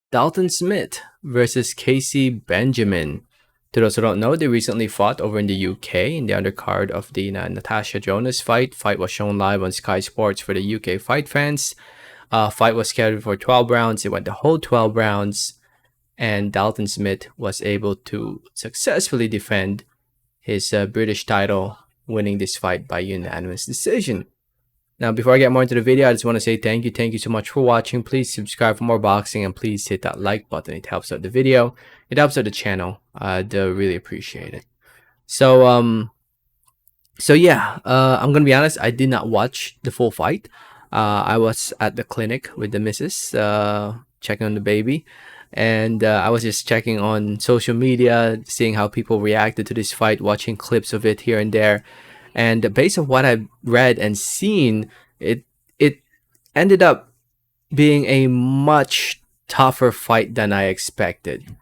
Dalton Smith versus Kaisee Benjamin. To those who don't know, they recently fought over in the UK in the undercard of the Natasha Jonas fight. Fight was shown live on Sky Sports for the UK fight fans. Fight was scheduled for 12 rounds. It went the whole 12 rounds, and Dalton Smith was able to successfully defend his British title, winning this fight by unanimous decision. Now, before I get more into the video, I just want to say thank you so much for watching. Please subscribe for more boxing, and please hit that like button. It helps out the video. It helps out the channel. I'd really appreciate it. So yeah, I'm gonna be honest. I did not watch the full fight. I was at the clinic with the missus, checking on the baby, and I was just checking on social media, seeing how people reacted to this fight, watching clips of it here and there. And based on what I've read and seen, it ended up being a much tougher fight than I expected.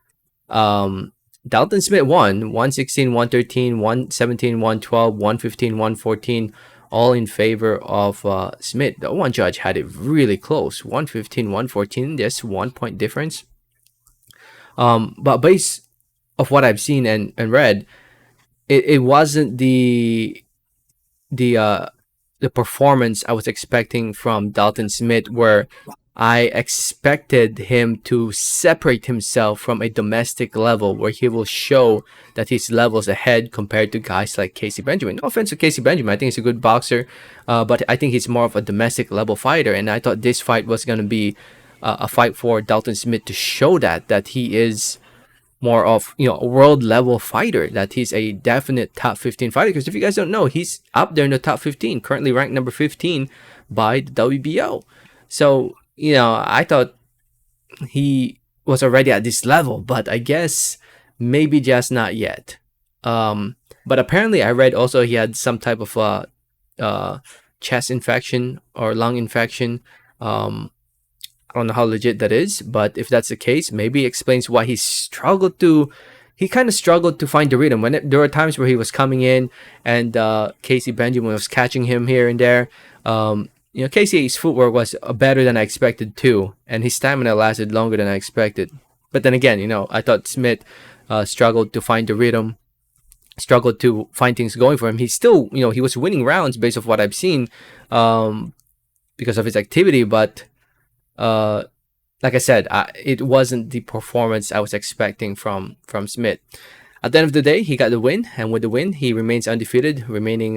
Dalton Smith won 116, 113, 117, 112, 115, 114, all in favor of Smith. The one judge had it really close, 115, 114, just 1 point difference. But based of what I've seen and read, it wasn't the performance I was expecting from Dalton Smith, where I expected him to separate himself from a domestic level, where he will show that his level's ahead compared to guys like Kaisee Benjamin. No offense to Kaisee Benjamin, I think he's a good boxer, but I think he's more of a domestic level fighter, and I thought this fight was going to be a fight for Dalton Smith to show that he is more of, a world level fighter, that he's a definite top 15 fighter. Because if you guys don't know, he's up there in the top 15, currently ranked number 15 by the WBO. So I thought he was already at this level, but I guess maybe just not yet. But apparently I read also he had some type of chest infection or lung infection. I don't know how legit that is, but if that's the case, maybe it explains why he kind of struggled to find the rhythm. There were times where he was coming in and Kaisee Benjamin was catching him here and there. Kaisee's footwork was better than I expected too, and his stamina lasted longer than I expected. But then again, I thought Smith struggled to find the rhythm, struggled to find things going for him. He still, he was winning rounds based off what I've seen because of his activity, but like I said, it wasn't the performance I was expecting from Smith. At the end of the day, he got the win, and with the win, he remains undefeated, remaining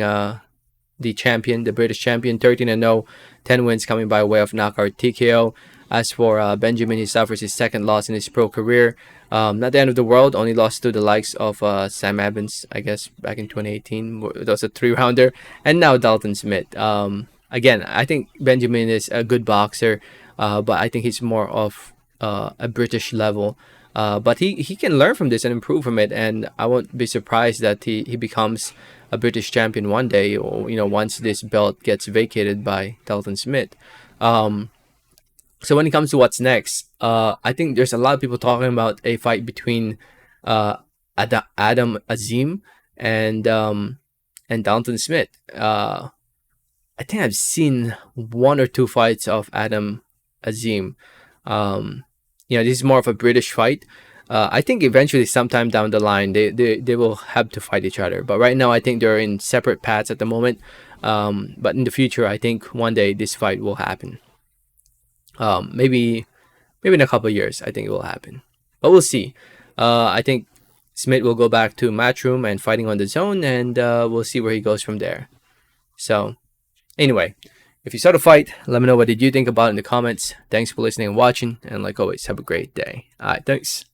the champion, the British champion, 13-0, 10 wins coming by way of knockout TKO. As for Benjamin, he suffers his second loss in his pro career. Not the end of the world, only lost to the likes of Sam Evans, I guess, back in 2018. That was a 3-rounder. And now Dalton Smith. Again, I think Benjamin is a good boxer, but I think he's more of a British level. But he can learn from this and improve from it, and I won't be surprised that he becomes a British champion one day, or once this belt gets vacated by Dalton Smith. So when it comes to what's next, I think there's a lot of people talking about a fight between Azim and Dalton Smith. I think I've seen 1 or 2 fights of Azim. This is more of a British fight. I think eventually, sometime down the line, they will have to fight each other. But right now, I think they're in separate paths at the moment. But in the future, I think one day this fight will happen. Maybe in a couple of years, I think it will happen. But we'll see. I think Smith will go back to Matchroom and fighting on the zone, and we'll see where he goes from there. So, anyway, if you saw the fight, let me know what did you think about it in the comments. Thanks for listening and watching, and like always, have a great day. All right, thanks.